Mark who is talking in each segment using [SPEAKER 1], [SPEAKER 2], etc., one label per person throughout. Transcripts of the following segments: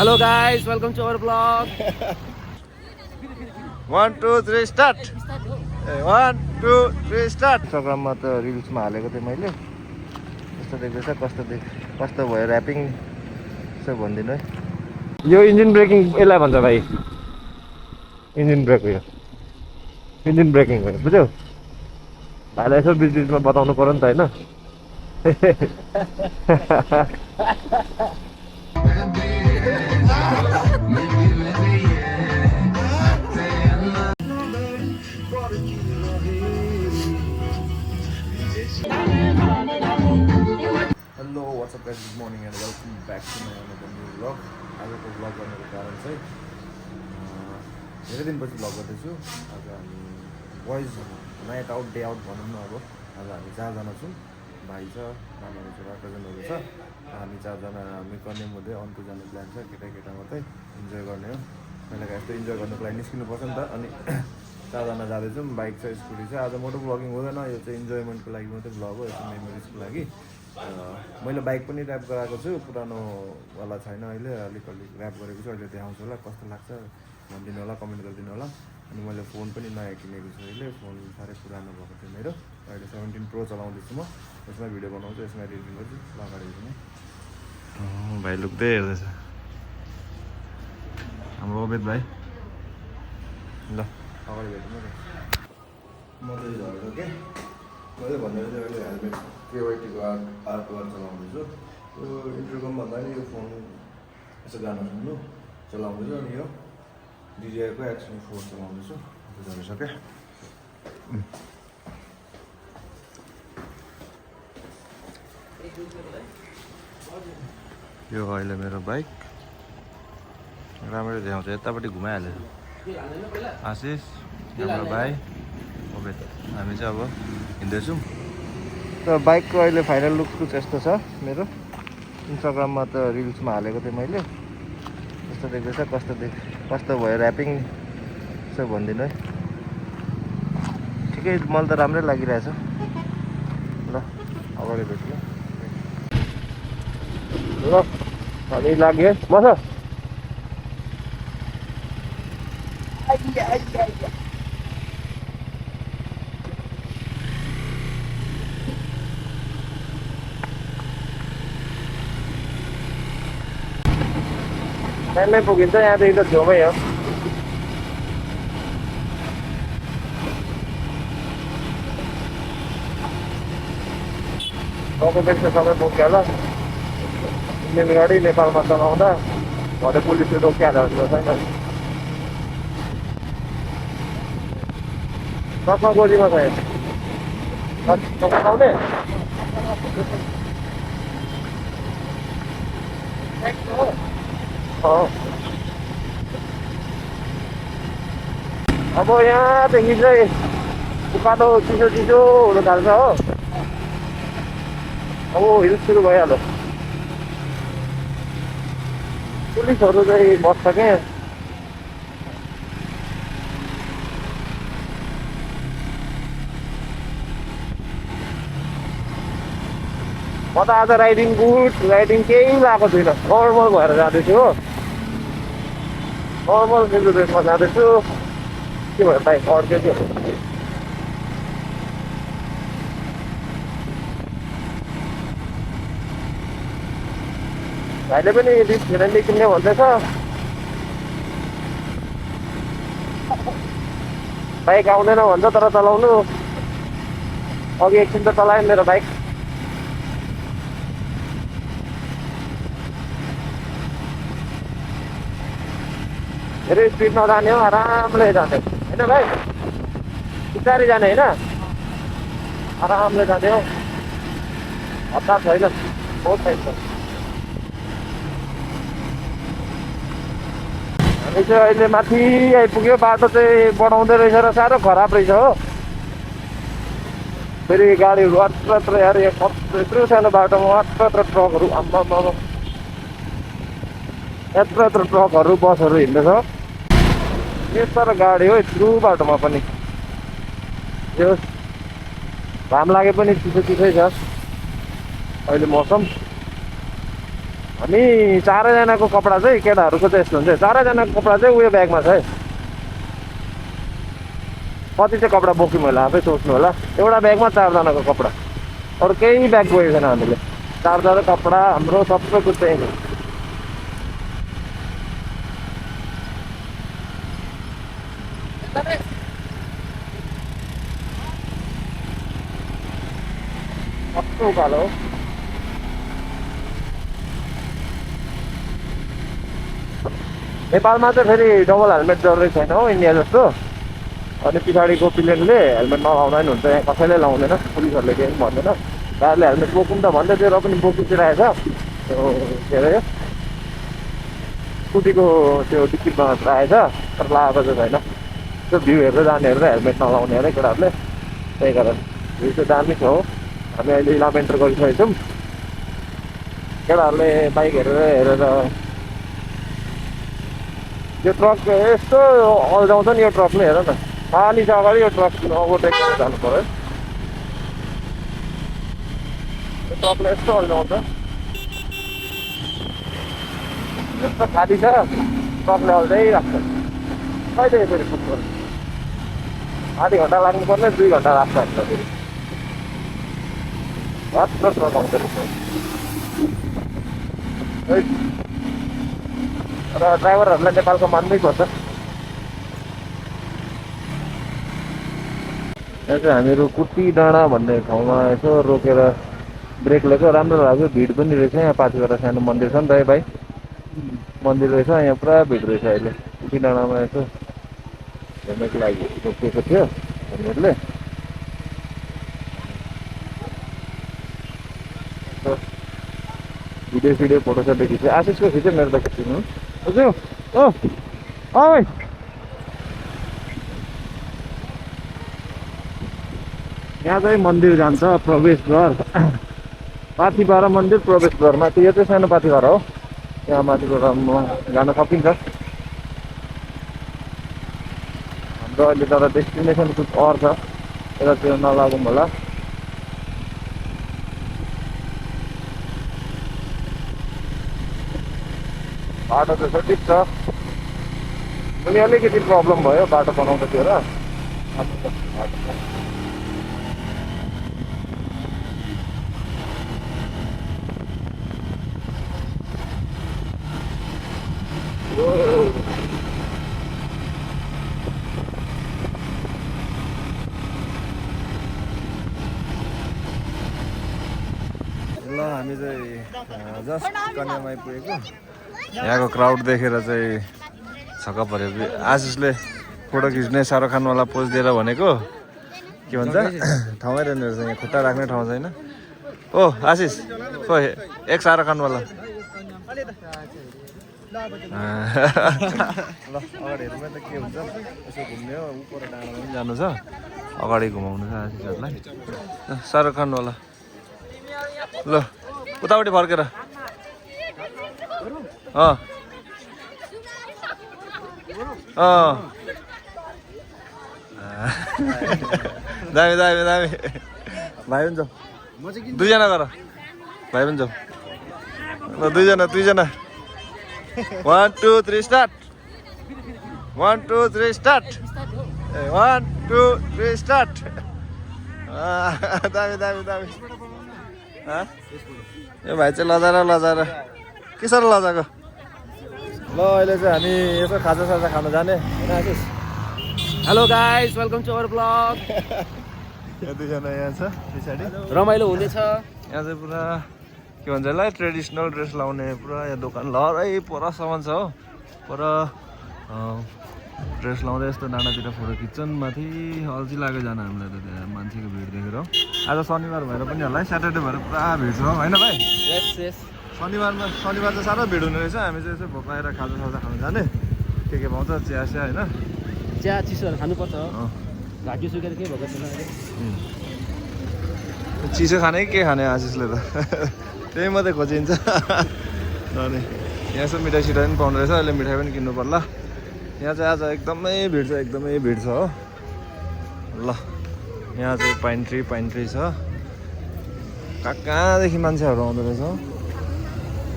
[SPEAKER 1] Hello guys, welcome to our vlog.
[SPEAKER 2] 1 2 3 start 1 2 3 start इन्स्टाग्राममा त रिल्समा हालेको थिएँ मैले कस्तो देख्दैछ कस्तो भयो ऱ्यापिङ यसो भनिदिनु है
[SPEAKER 1] यो इन्जिन ब्रेकिङ यसलाई भन्छ भाइ इन्जिन ब्रेक हो यो इन्जिन ब्रेकिङ हो बुझ्यौ भाइलाई यसो बिचमा बताउनु पर्यो नि त होइन
[SPEAKER 2] hello what's up guys good morning and welcome back to my another new vlog आजको भ्लग गर्नुको कारण चाहिँ धेरै दिनपछि भ्लग गर्दैछु आज हामी boys night out day out भनौँ न अब आज हामी 4जना छौँ भाइ छ नानीहरू छोरा कजनहरू छ हामी 4जना हामी गर्ने हुँदै अन्टु जाने प्लान छ केटा मात्रै इन्जोय गर्ने हो पहिलाको यस्तो इन्जोय गर्नुको लागि निस्किनुपर्छ नि त अनि 4जना जाँदैछौँ बाइक छ स्कुटी छ आज मोटो भ्लगिङ हुँदैन यो चाहिँ इन्जोयमेन्टको लागि मात्रै भ्लग हो यसो मेमोरिजको लागि मैले बाइक पनि ऱ्याप गराएको छु पुरानोवाला छैन अहिले अलिक ऱ्याप गरेको छु अहिले देखाउँछु होला कस्तो लाग्छ भनिदिनु होला कमेन्ट गरिदिनु होला अनि मैले फोन पनि नयाँ किनेको छु अहिले फोन साह्रै पुरानो भएको थियो मेरो अहिले 17 प्रो चलाउँदैछु म यसमा भिडियो बनाउँछु यसमा एडिटिङ गर्छु अगाडि पनि भाइ लुक्दै हेर्दैछ हाम्रो अवेद भाइ ल अगाडि भेट्नु म चाहिँ झर्छु के मैले भन्दा चाहिँ अहिले हेलमेट केवाइटीको आर्टवर्क चलाउँदैछु यो इन्टरकम भन्दा नि यो फोन यसो गाना सुन्नु चलाउँदैछु अनि यो डिजिआईको एक्सन 4 चलाउँदैछु झरिसकेँ यो अहिले मेरो बाइक राम्ररी देखाउँछ यतापट्टि घुमाइहाल्यो आशिष हाम्रो भाइ ओके हामी चाहिँ अब हिँड्दैछौँ त बाइकको अहिले फाइनल लुक कुछ यस्तो छ मेरो इन्स्टाग्राममा त रिल्समा हालेको थिएँ मैले कस्तो देख्दैछ कस्तो भयो ऱ्यापिङ यसो भनिदिनु है ठिकै मलाई त राम्रै लागिरहेछ ल अगाडि भेट्नु
[SPEAKER 1] ल हामी लाग्यो बस टाइममै पुगिन्छ यहाँदेखि त छेउमै हो डकुमेन्ट त सबै बोक्यो होला इन्डियन गाडी नेपालमा चलाउँदा भरे पुलिसले रोकिहाल्यो हुन्छ छैन दसमा गोलीमा छ चलाउने अब यहाँदेखि चाहिँ उकालो चिसो हुन थाल्छ हो अब हिल सुरु भइहाल्यो पुलिसहरू चाहिँ बस्छ क्या म त आज राइडिङ केही लगाएको छुइनँ नर्मल भएर जाँदैछु हो नर्मल मेरो ड्रेसमा जाँदैछु के भयो बाइक अड्क्यो थियो भाइले पनि फिरेन्डी किन्ने भन्दैछ बाइक आउँदैन भन्छ तर चलाउनु अघि एकछिन त चलाएँ मेरो बाइक धेरै स्पिड नजाने हो आरामले जाने होइन भाइ बिस्तारै जाने होइन आरामले जाने हो हतार छैन बहुत टाइम छ हामी चाहिँ अहिले माथि आइपुग्यो बाटो चाहिँ बनाउँदै रहेछ र साह्रो खराब रहेछ हो फेरि गाडीहरू अत्र यार यत्रो सानो बाटोमा अत्र ट्रकहरू आम्मा यत्रो ट्रकहरू बसहरू हिँड्दैछ यस्तो गाडी हो यत्रो बाटोमा पनि यो घाम लागे पनि चिसै छ अहिले मौसम हामी 4 जनाको कपडा चाहिँ केटाहरूको चाहिँ यस्तो हुन्छ 4 जनाको कपडा चाहिँ उयो ब्यागमा छ है कति चाहिँ कपडा बोक्यौँ होला आफै सोच्नु होला एउटा ब्यागमा 4 जनाको कपडा अरू केही ब्याग बोकेको छैन हामीले 4 जना कपडा हाम्रो सबै कुछ चाहिँ कस्तो उकालो नेपालमा चाहिँ फेरि डबल हेलमेट जरुरी छैन हो इन्डिया जस्तो अनि पछाडिको प्लेनले हेलमेट नलाउँदा नि हुन्छ यहाँ कसैले लाउँदैन पुलिसहरूले केही पनि भन्दैन गाडीले हेलमेट बोकौँ त भन्दै थियो र पनि बोकिदिइरहेछ त्यो के अरे स्कुटीको त्यो डिक्कीमा राखेछ तर लगाएको चाहिँ छैन त्यो भ्यू हेर्दै जानेहरू हेलमेट नलाउने अरे केटाहरूले त्यही कारण भ्यू चाहिँ दामी छ हो हामी अहिले 11 एन्टर गरिसकेको छौँ केटाहरूले बाइक हेरेर यो ट्रक यस्तो अल्झाउँछ नि यो ट्रकले हेर न खाली छ अगाडि यो ट्रक ओभरटेक गरेर जानु पर्यो यो ट्रकले यस्तो अल्झाउँछ यस्तो खाली छ ट्रकले अल्झाइराख्छ कहिले फेरि पुग्नु आधी घन्टा लाग्नुपर्ने 2 घन्टा लाग्छ हामीलाई फेरि मात्र ट्रक आउँछ र ड्राइभरहरूलाई नेपालको मान्नै पर्छ यहाँ चाहिँ हामीहरू कुटी डाँडा भन्ने ठाउँमा यसो रोकेर ब्रेक लिएको राम्रो लाग्यो भिड पनि रहेछ यहाँ पाथिबाट सानो मन्दिर छ नि त भाइ मन्दिर रहेछ यहाँ पुरा भिड रहेछ अहिले कुटी डाँडामा यसो हेर्नको लागि रोकिएको थियो हामीहरूले भिडियो फोटोसोटो खिच्यो आशिषको खिच्यो मेरो त खिच्नु हजुर ओ भाइ यहाँ चाहिँ मन्दिर जान्छ प्रवेशद्वार पाथिभरा मन्दिर प्रवेशद्वार माथि यो चाहिँ सानो पाथिभरा हो यहाँ माथिबाट जान सकिन्छ हाम्रो अहिले तर डेस्टिनेसन कुछ अर छ यतातिर नलागौँ होला बाटो चाहिँ ठिक छ अनि अलिकति प्रब्लम भयो बाटो बनाउँदाखेरि र
[SPEAKER 2] ल हामी चाहिँ जस्ट कन्यामा आइपुगेको यहाँको क्राउड देखेर चाहिँ छक्क पऱ्यो आशिषले फोटो खिच्ने शाहरुख खानवाला पोज दिएर भनेको के भन्छ ठाउँमै रहने रहेछ यहाँ खुट्टा राख्ने ठाउँ छैन ओ आशिष खो एक शाहरुख खानवाला ल अगाडि हेर्नु त के हुन्छ यसो घुम्ने हो उपर डाँडामा पनि जानु छ अगाडि घुमाउनु छ आशिषहरूलाई शाहरुख खानवाला ल उतापट्टि फर्केर दामी दामी दामी भाइ पनि जाऊ 2 जना गर भाइ पनि जाऊ ल 2 जना 1 2 3 स्टार्ट 1 2 3 स्टार्ट 1 2 3 स्टार्ट दामी दामी दामी यो भाइ चाहिँ लजाएर के साह्रो लजाएको ल अहिले चाहिँ हामी यसो खाजा खान जाने होइन Ashish
[SPEAKER 3] hello guys welcome to our blog
[SPEAKER 2] यहाँ 2 जना यहाँ छ पछाडि
[SPEAKER 3] रमाइलो हुनेछ
[SPEAKER 2] यहाँ चाहिँ पुरा के भन्छ होला ट्रेडिसनल ड्रेस लाउने पुरा यहाँ दोकान लहरै पुरा सामान छ हो पुरा ड्रेस लाउँदै यस्तो डाँडातिर फोटो खिच्छन् माथि अल्छी लाग्यो जान हामीलाई त त्यहाँ मान्छेको भिड देखेर आज शनिबार भएर पनि होला है स्याटरडे भएर पुरा भिड छ होइन भाइ
[SPEAKER 3] यस
[SPEAKER 2] शनिबार चाहिँ साह्रो भिड हुने रहेछ हामी चाहिँ यसो भोकाएर खाजा खानु जाने के पाउँछ चिया होइन
[SPEAKER 3] चिया चिसोहरू खानुपर्छ घाँटी सुकेर के भएको छैन
[SPEAKER 2] चिसो खाने कि के खाने आशिषले त त्यही मात्रै खोजिन्छ अनि यहाँ यसो मिठाई सिठाई पनि पाउँदो रहेछ अहिले मिठाई पनि किन्नु पर्ला यहाँ चाहिँ आज एकदमै भिड छ हो ल यहाँ चाहिँ पाइन ट्री छ कहाँदेखि मान्छेहरू आउँदो रहेछ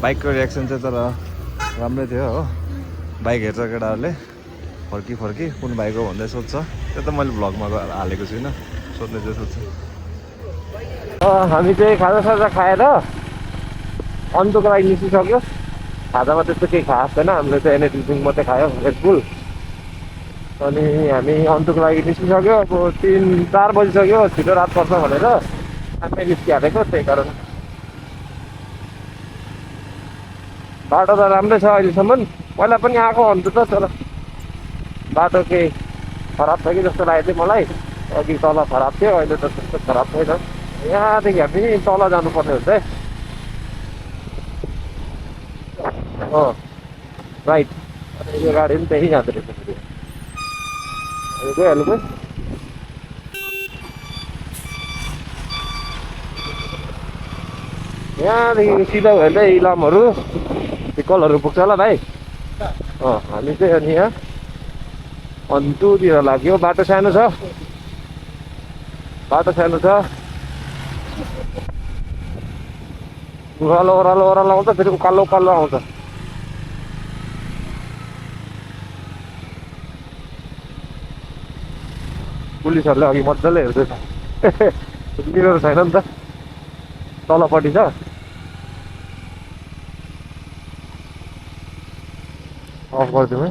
[SPEAKER 2] बाइकको रियाक्सन चाहिँ तर राम्रै थियो हो। बाइक हेर्छ केटाहरूले फर्की फर्की कुन बाइक हो भन्दै सोध्छ। त्यो त मैले भ्लगमा हालेको छुइनँ, सोध्ने चाहिँ सोध्छु।
[SPEAKER 1] हामी चाहिँ खाजासाजा खाएर अन्तको लागि निस्किसक्यो। खाजामा त्यस्तो केही खास छैन, हामीले चाहिँ एनर्जी ड्रिङ्क मात्रै खायो, रेडबुल। अनि हामी अन्तको लागि निस्किसक्यो। अब 3-4 बजिसक्यो, छिटो रात पर्छ भनेर हामी निस्किहालेको, त्यही कारण। बाटो त राम्रै छ अहिलेसम्म, पहिला पनि आएको अन्त त, तर बाटो केही खराब छ कि जस्तो लागेको थियो मलाई। अघि तल खराब थियो, अहिले त त्यस्तो खराब छैन। यहाँदेखि हामी तल जानुपर्ने हुन्छ है। राइट, यो गाडी पनि त्यही जाँदो रहेछ। गइहाल्नु भयो। यहाँदेखि सिधा भयो भने इलामहरू कलहरू पुग्छ होला भाइ। हामी चाहिँ अनि यहाँ अन्तुतिर लाग्यो। बाटो सानो छ, ओह्रालो आउँछ, फेरि उकालो आउँछ। पुलिसहरूले अघि मजाले हेर्दैछ। मिरर छैन नि त, तलपट्टि छ। अफ गरिदिउँ है।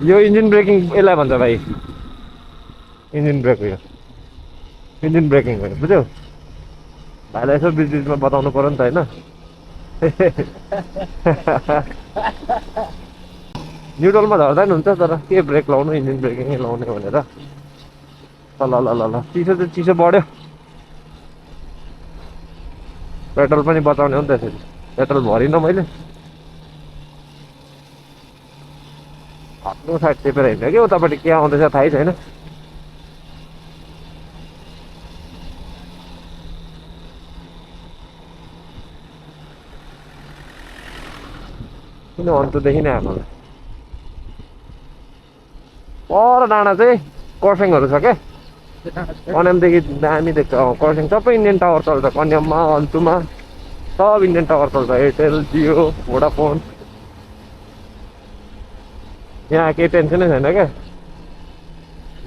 [SPEAKER 1] यो इन्जिन ब्रेकिङ यसलाई भन्छ भाइ, इन्जिन ब्रेक हो यो, इन्जिन ब्रेकिङ हो, बुझ्यौ? भाइलाई यसो बिचमा बताउनु पऱ्यो नि त होइन। न्युट्रलमा झर्दा नि हुन्छ, तर के ब्रेक लाउनु, इन्जिन ब्रेकिङै लाउने भनेर। ल चिसो चाहिँ चिसो बढ्यो। पेट्रोल पनि बचाउने हो नि त यसरी। पेट्रोल भरिनँ मैले, आफ्नो साइड टेपेर हिँड्यो कि उतापट्टि के आउँदैछ थाहै छैन। किन अन्तदेखि नै आएको पर डाँडा चाहिँ कर्सियङहरू छ क्या। कन्यामदेखि दामी देख्छ। कर्सियङ सबै इन्डियन टावर चल्छ, कन्याममा अन्तुमा सब इन्डियन टावर चल्छ, एयरटेल, जियो, भोडाफोन। यहाँ केही टेन्सनै छैन क्या,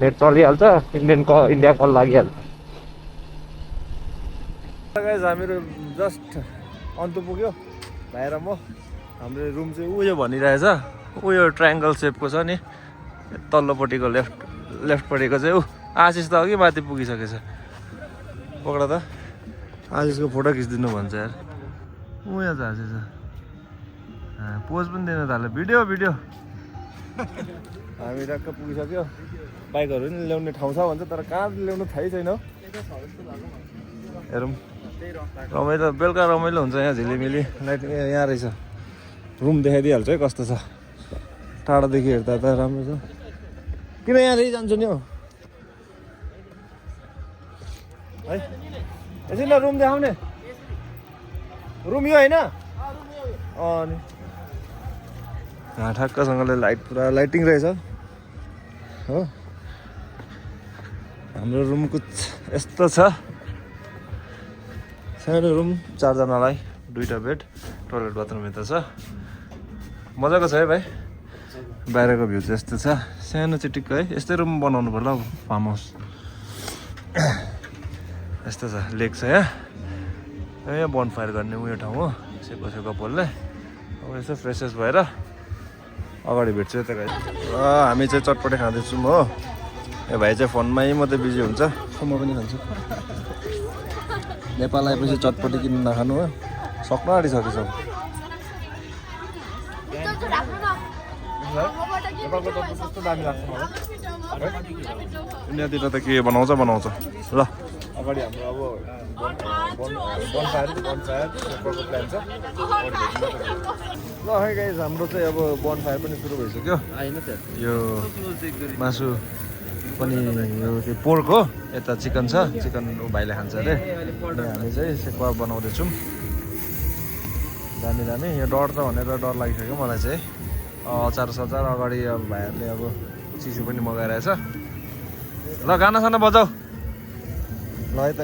[SPEAKER 1] नेट चलिहाल्छ, इन्डिया कल लागिहाल्छ।
[SPEAKER 2] हामीहरू जस्ट अन्तु पुग्यो भाइ र म। हाम्रो रुम चाहिँ उयो भनिरहेछ, उयो ट्रायङ्गल सेपको छ नि, तल्लोपट्टिको लेफ्टपट्टिको चाहिँ आशिष त अघि माथि पुगिसकेछ। पक्र त आशिषको फोटो खिचिदिनु भन्छ यार। यहाँ छ आशिष, पोज पनि दिन थाल्यो, भिडियो। हामी टक्क पुगिसक्यो। बाइकहरू नि ल्याउने ठाउँ छ भन्छ, तर कहाँ ल्याउनु थाहै छैन। हेरौँ, रमाइलो, बेलुका रमाइलो हुन्छ यहाँ। झिलिमिली लाइटिङ यहाँ रहेछ। रुम देखाइदिइहाल्छ है कस्तो छ। टाढादेखि हेर्दा त राम्रो छ। किन यहाँदेखि जान्छु नि हौ है। एकछिन न, रुम देखाउने। रुम यो होइन? अनि यहाँ ठ्याक्कसँगले लाइट, पुरा लाइटिङ रहेछ हो। हाम्रो रुम कुछ यस्तो छ, सानो रुम, 4 जनालाई, 2टा बेड, टोइलेट बाथरुम यता छ। मजाको छ है भाइ। बाहिरको भ्यू चाहिँ यस्तो छ, सानो चिटिक्क है। यस्तै रुम बनाउनु पर्ला हौ, फार्म हाउस यस्तो छ। लेक छ यहाँ बनफायर गर्ने उयो ठाउँ हो, सेको पोल्ने। अब यसो फ्रेसेस भएर अगाडि भेट्छु यता गाई। हामी चाहिँ चटपटे खाँदैछौँ हो। यो भाइ चाहिँ फोनमै मात्रै बिजी हुन्छ। म पनि खान्छु। नेपाल आएपछि चटपटी किन्न नखानु हो, सक्न आँटिसक्यो सब। नेपालको चटपटी कस्तो दामी लाग्छ मलाई। इन्डियातिर त के बनाउँछ ल। अगाडि हाम्रो अब बनफायर प्लान छ। ल है गाइस, हाम्रो चाहिँ अब बनफायर पनि सुरु भइसक्यो। यो मासु पनि, यो चाहिँ पोर्क हो, यता चिकन छ। चिकन भाइले खान्छ अरे। हामी चाहिँ सेकुवा बनाउँदैछौँ। दामी। यो डर त भनेर डर लागिसक्यो मलाई चाहिँ। अचार अगाडि अब भाइहरूले अब चिसो पनि मगाइरहेछ। ल गाना साना बजाऊ ल है त।